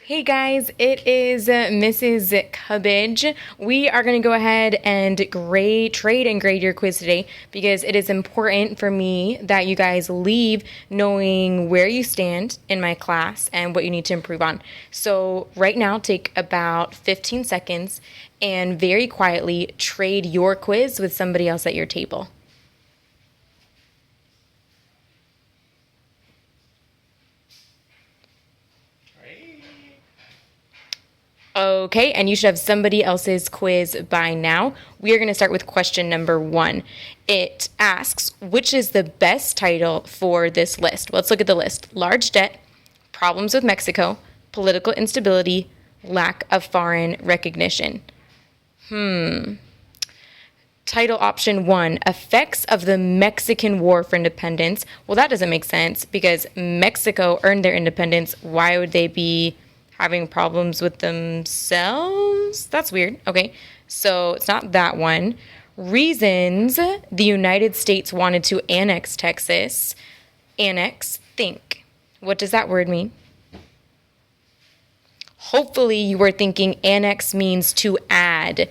Hey guys, it is Mrs. Cubbage. We are going to go ahead and trade and grade your quiz today because it is important for me that you guys leave knowing where you stand in my class and what you need to improve on. So right now, take about 15 seconds and very quietly trade your quiz with somebody else at your table. Okay, and you should have somebody else's quiz by now. We are going to start with question number 1. It asks, which is the best title for this list? Well, let's look at the list. Large debt, problems with Mexico, political instability, lack of foreign recognition. Title option 1, effects of the Mexican War for Independence. Well, that doesn't make sense because Mexico earned their independence. Why would they be having problems with themselves? That's weird. Okay, so it's not that one. Reasons the United States wanted to annex Texas. Annex, think. What does that word mean? Hopefully you were thinking annex means to add.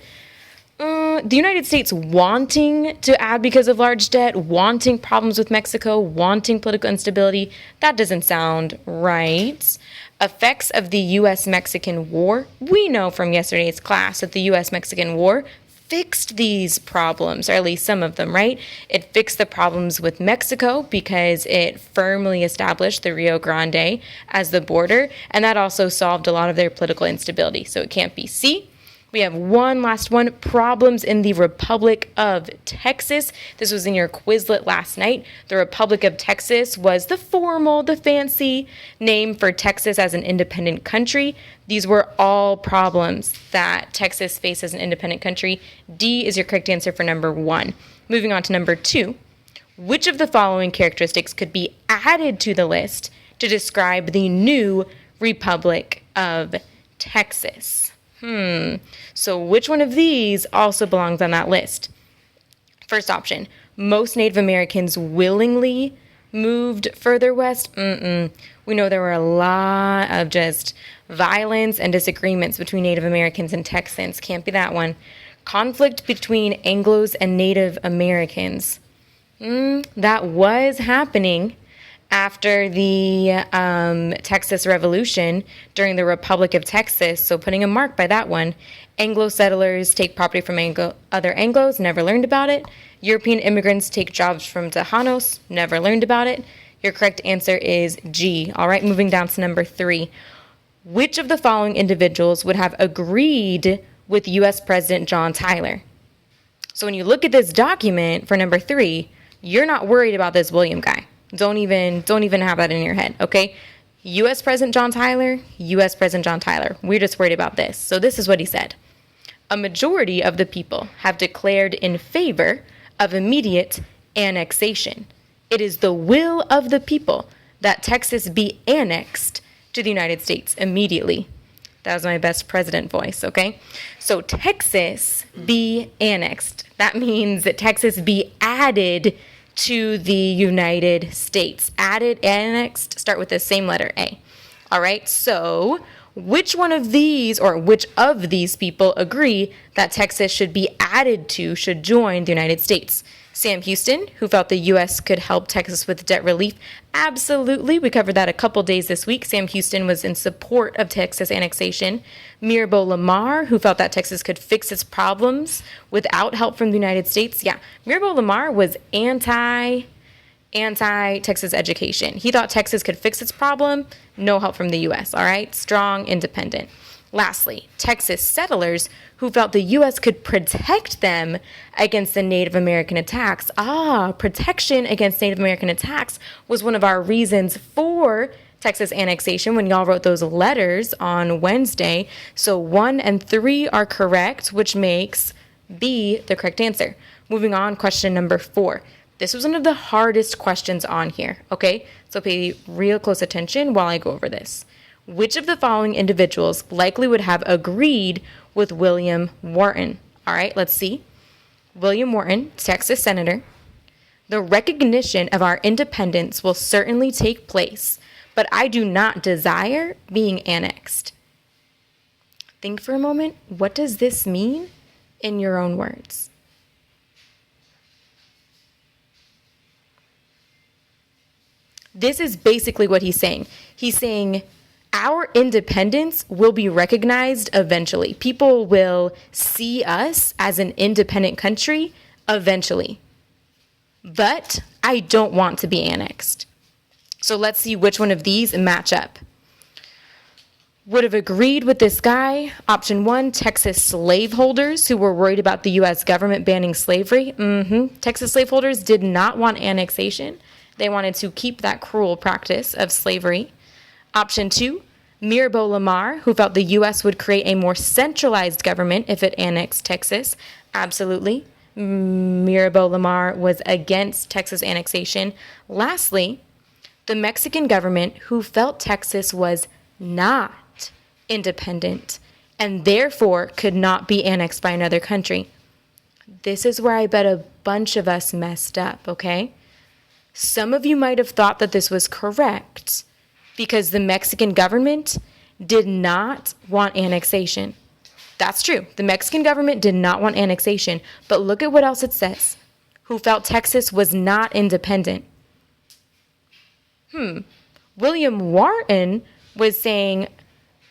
The United States wanting to add because of large debt, wanting problems with Mexico, wanting political instability, that doesn't sound right. Effects of the U.S.-Mexican War. We know from yesterday's class that the U.S.-Mexican War fixed these problems, or at least some of them, right? It fixed the problems with Mexico because it firmly established the Rio Grande as the border, and that also solved a lot of their political instability. So it can't be C. We have one last one, problems in the Republic of Texas. This was in your Quizlet last night. The Republic of Texas was the fancy name for Texas as an independent country. These were all problems that Texas faced as an independent country. D is your correct answer for number 1. Moving on to number 2. Which of the following characteristics could be added to the list to describe the new Republic of Texas? So which one of these also belongs on that list? First option, most Native Americans willingly moved further west. We know there were a lot of just violence and disagreements between Native Americans and Texans. Can't be that one. Conflict between Anglos and Native Americans. That was happening after the Texas Revolution during the Republic of Texas, so putting a mark by that one. Anglo settlers take property from other Anglos, never learned about it. European immigrants take jobs from Tejanos, never learned about it. Your correct answer is G. All right, moving down to number 3. Which of the following individuals would have agreed with U.S. President John Tyler? So when you look at this document for number 3, you're not worried about this William guy. Don't even have that in your head, okay? U.S. President John Tyler, U.S. President John Tyler. We're just worried about this. So this is what he said. A majority of the people have declared in favor of immediate annexation. It is the will of the people that Texas be annexed to the United States immediately. That was my best president voice, okay? So Texas be annexed. That means that Texas be added to the United States. Added, annexed, start with the same letter A. All right, so which one of these, or which of these people agree that Texas should be added to, should join the United States? Sam Houston, who felt the U.S. could help Texas with debt relief. Absolutely. We covered that a couple days this week. Sam Houston was in support of Texas annexation. Mirabo Lamar, who felt that Texas could fix its problems without help from the United States. Yeah, Mirabo Lamar was anti-Texas education. He thought Texas could fix its problem, no help from the U.S., all right? Strong, independent. Lastly, Texas settlers who felt the U.S. could protect them against the Native American attacks. Protection against Native American attacks was one of our reasons for Texas annexation when y'all wrote those letters on Wednesday. So 1 and 3 are correct, which makes B the correct answer. Moving on, question number 4. This was one of the hardest questions on here, okay? So pay real close attention while I go over this. Which of the following individuals likely would have agreed with William Wharton? All right, let's see. William Wharton, Texas Senator. The recognition of our independence will certainly take place, but I do not desire being annexed. Think for a moment, what does this mean in your own words? This is basically what he's saying. He's saying our independence will be recognized eventually. People will see us as an independent country eventually. But I don't want to be annexed. So let's see which one of these match up. Would have agreed with this guy. Option 1, Texas slaveholders who were worried about the U.S. government banning slavery. Texas slaveholders did not want annexation. They wanted to keep that cruel practice of slavery. Option 2, Mirabeau Lamar, who felt the U.S. would create a more centralized government if it annexed Texas. Absolutely. Mirabeau Lamar was against Texas annexation. Lastly, the Mexican government, who felt Texas was not independent and therefore could not be annexed by another country. This is where I bet a bunch of us messed up, okay? Some of you might have thought that this was correct because the Mexican government did not want annexation. That's true. The Mexican government did not want annexation, but look at what else it says. Who felt Texas was not independent. William Wharton was saying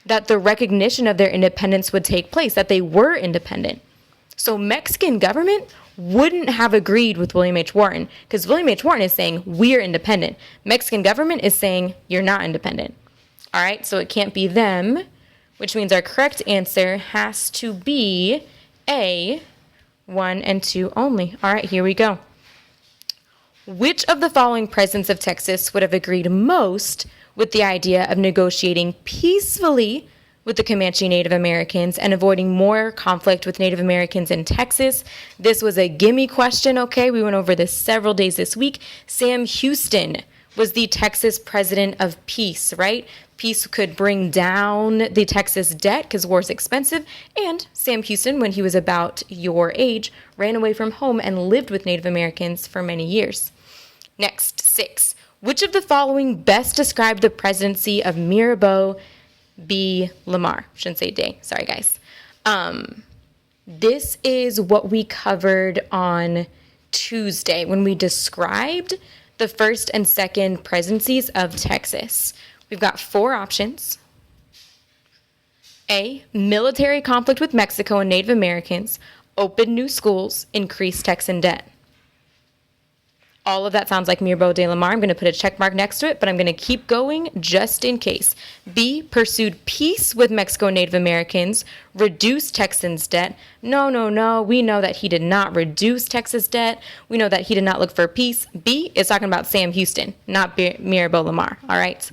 that the recognition of their independence would take place, that they were independent. So Mexican government wouldn't have agreed with William H. Wharton because William H. Wharton is saying we're independent. Mexican government is saying you're not independent. All right, so it can't be them, which means our correct answer has to be A, 1 and 2 only. All right, here we go. Which of the following presidents of Texas would have agreed most with the idea of negotiating peacefully with the Comanche Native Americans and avoiding more conflict with Native Americans in Texas? This was a gimme question, okay? We went over this several days this week. Sam Houston was the Texas president of peace, right? Peace could bring down the Texas debt because war is expensive. And Sam Houston, when he was about your age, ran away from home and lived with Native Americans for many years. Next, 6. Which of the following best described the presidency of Mirabeau B. Lamar? Shouldn't say day. Sorry, guys. This is what we covered on Tuesday when we described the first and second presidencies of Texas. We've got 4 options. A, military conflict with Mexico and Native Americans, open new schools, increase Texan debt. All of that sounds like Mirabeau de Lamar. I'm going to put a check mark next to it, but I'm going to keep going just in case. B, pursued peace with Mexico and Native Americans, reduced Texans' debt. No. We know that he did not reduce Texas debt. We know that he did not look for peace. B is talking about Sam Houston, not Mirabeau Lamar. All right.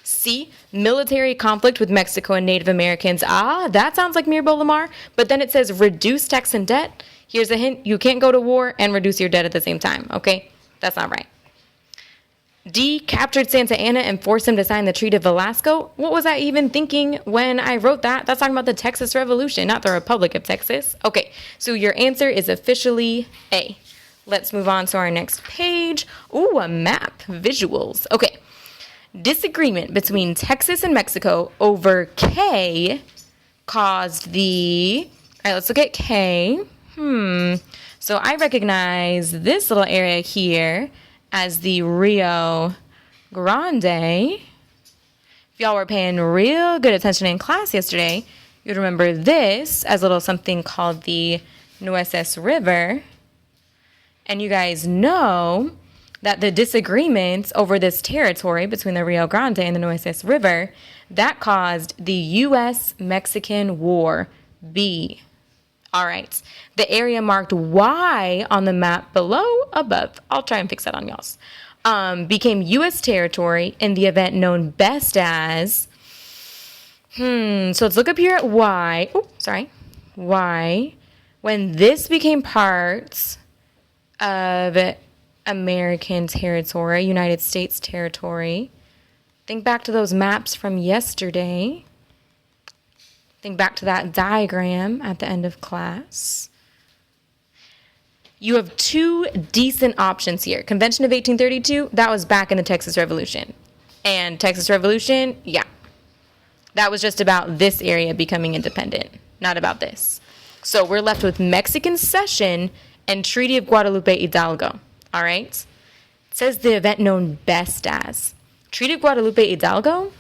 C, military conflict with Mexico and Native Americans. That sounds like Mirabeau Lamar, but then it says reduce Texan debt. Here's a hint. You can't go to war and reduce your debt at the same time, okay? That's not right. D, captured Santa Anna and forced him to sign the Treaty of Velasco. What was I even thinking when I wrote that? That's talking about the Texas Revolution, not the Republic of Texas. Okay, so your answer is officially A. Let's move on to our next page. Ooh, a map, visuals. Okay, disagreement between Texas and Mexico over K caused the... All right, let's look at K. So I recognize this little area here as the Rio Grande. If y'all were paying real good attention in class yesterday, you'd remember this as a little something called the Nueces River. And you guys know that the disagreements over this territory between the Rio Grande and the Nueces River, that caused the U.S.-Mexican War, B. All right, the area marked Y on the map above, I'll try and fix that on y'all's, became U.S. territory in the event known best as, so let's look up here at Y. Y. When this became part of American territory, United States territory, think back to those maps from yesterday. Think back to that diagram at the end of class. You have 2 decent options here. Convention of 1832, that was back in the Texas Revolution. And Texas Revolution, yeah. That was just about this area becoming independent, not about this. So we're left with Mexican cession and Treaty of Guadalupe Hidalgo. All right? It says the event known best as Treaty of Guadalupe Hidalgo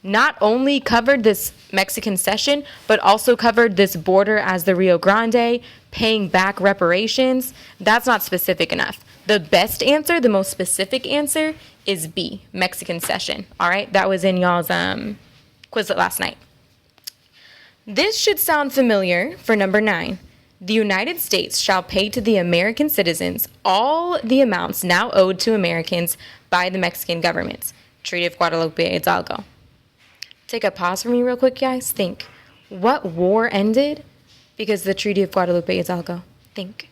not only covered this Mexican cession, but also covered this border as the Rio Grande, paying back reparations. That's not specific enough. The best answer, the most specific answer, is B, Mexican cession. All right? That was in y'all's Quizlet last night. This should sound familiar for number 9. The United States shall pay to the American citizens all the amounts now owed to Americans by the Mexican government. Treaty of Guadalupe Hidalgo. Take a pause for me real quick, guys. Think. What war ended because of the Treaty of Guadalupe Hidalgo? Think.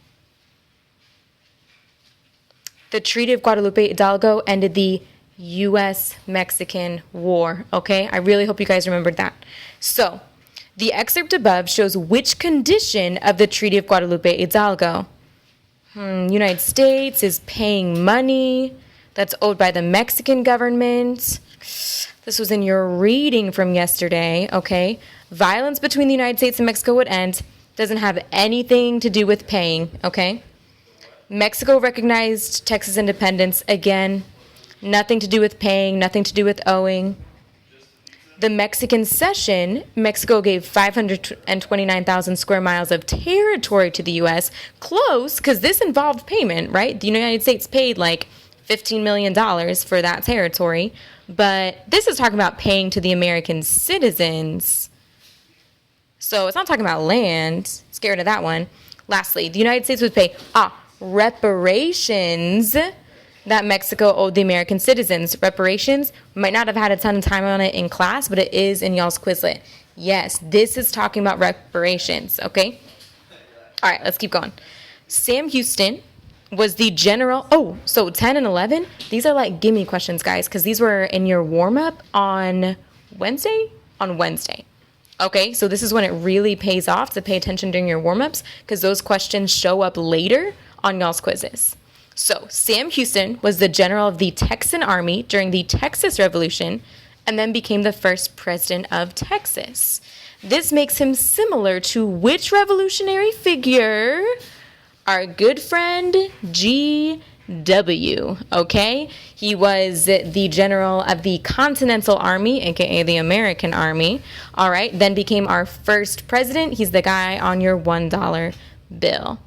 The Treaty of Guadalupe Hidalgo ended the U.S.-Mexican War, okay? I really hope you guys remembered that. So, the excerpt above shows which condition of the Treaty of Guadalupe Hidalgo. United States is paying money that's owed by the Mexican government. This was in your reading from yesterday, okay? Violence between the United States and Mexico would end. Doesn't have anything to do with paying, okay? Mexico recognized Texas independence. Again, nothing to do with paying, nothing to do with owing. The Mexican cession, Mexico gave 529,000 square miles of territory to the U.S. Close, because this involved payment, right? The United States paid like $15 million for that territory. But this is talking about paying to the American citizens. So it's not talking about land. Scared of that one. Lastly, the United States would pay reparations that Mexico owed the American citizens. Reparations, might not have had a ton of time on it in class, but it is in y'all's Quizlet. Yes, this is talking about reparations, okay? All right, let's keep going. Sam Houston was the general. Oh, so 10 and 11, these are like gimme questions, guys, because these were in your warm-up on Wednesday? On Wednesday. Okay, so this is when it really pays off to pay attention during your warm-ups, because those questions show up later on y'all's quizzes. So, Sam Houston was the general of the Texan Army during the Texas Revolution and then became the first president of Texas. This makes him similar to which revolutionary figure? Our good friend G.W., okay? He was the general of the Continental Army, aka the American Army, all right? Then became our first president. He's the guy on your $1 bill.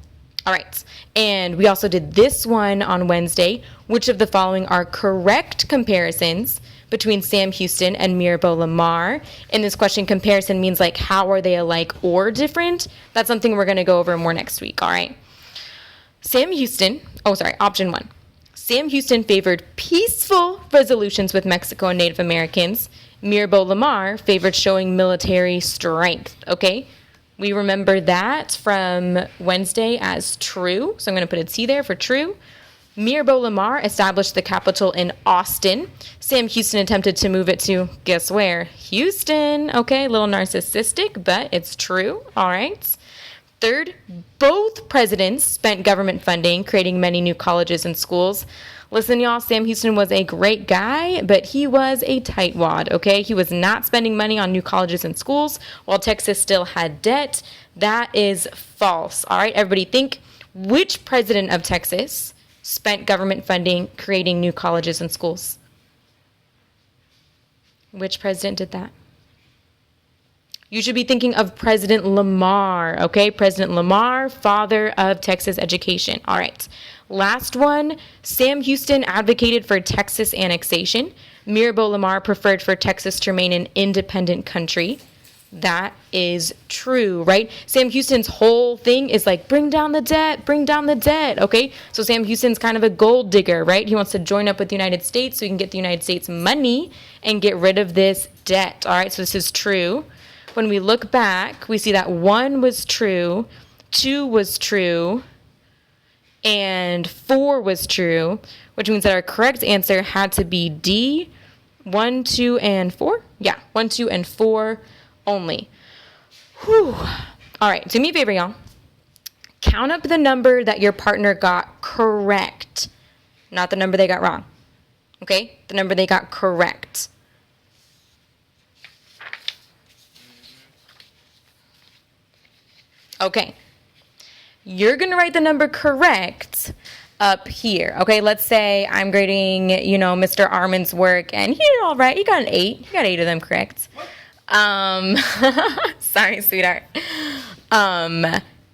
All right, and we also did this one on Wednesday. Which of the following are correct comparisons between Sam Houston and Mirabeau Lamar? In this question, comparison means like how are they alike or different? That's something we're going to go over more next week, all right? Option 1. Sam Houston favored peaceful resolutions with Mexico and Native Americans. Mirabeau Lamar favored showing military strength, okay? We remember that from Wednesday as true. So I'm going to put a T there for true. Mirabeau Lamar established the capital in Austin. Sam Houston attempted to move it to, guess where? Houston. Okay, a little narcissistic, but it's true. All right. Third, both presidents spent government funding, creating many new colleges and schools. Listen, y'all, Sam Houston was a great guy, but he was a tightwad, okay? He was not spending money on new colleges and schools while Texas still had debt. That is false, all right? Everybody think, which president of Texas spent government funding creating new colleges and schools? Which president did that? You should be thinking of President Lamar, okay? President Lamar, father of Texas education. All right. Last one, Sam Houston advocated for Texas annexation. Mirabeau Lamar preferred for Texas to remain an independent country. That is true, right? Sam Houston's whole thing is like, bring down the debt, okay? So Sam Houston's kind of a gold digger, right? He wants to join up with the United States so he can get the United States money and get rid of this debt, all right? So this is true. When we look back, we see that 1 was true, 2 was true, and 4 was true, which means that our correct answer had to be D, 1, 2, and 4? Yeah, 1, 2, and 4 only. Whew. All right, do me a favor, y'all. Count up the number that your partner got correct, not the number they got wrong. Okay? The number they got correct. Okay. You're going to write the number correct up here. Okay, let's say I'm grading, Mr. Armin's work, and he did all right. He got an 8. He got 8 of them correct. Sorry, sweetheart.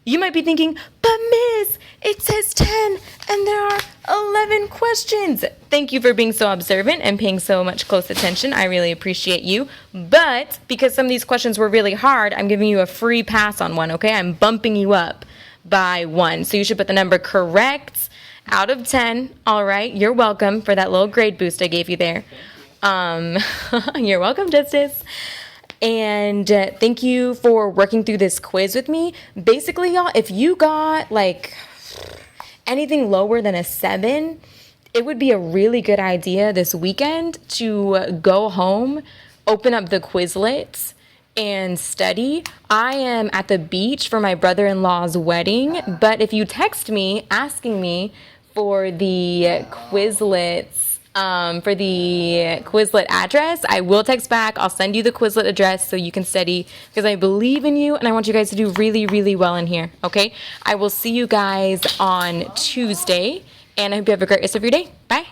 You might be thinking, but Miss, it says 10 and there are 11 questions. Thank you for being so observant and paying so much close attention. I really appreciate you. But because some of these questions were really hard, I'm giving you a free pass on one, okay? I'm bumping you up by 1. So you should put the number correct out of 10. All right, you're welcome for that little grade boost I gave you there. You're welcome, Justice. And thank you for working through this quiz with me. Basically, y'all, if you got like anything lower than a 7, it would be a really good idea this weekend to go home, open up the Quizlet, and study. I am at the beach for my brother-in-law's wedding, but if you text me asking me for the Quizlet address, I will text back. I'll send you the Quizlet address so you can study because I believe in you and I want you guys to do really, really well in here, okay? I will see you guys on Tuesday, and I hope you have a great rest of your day. Bye.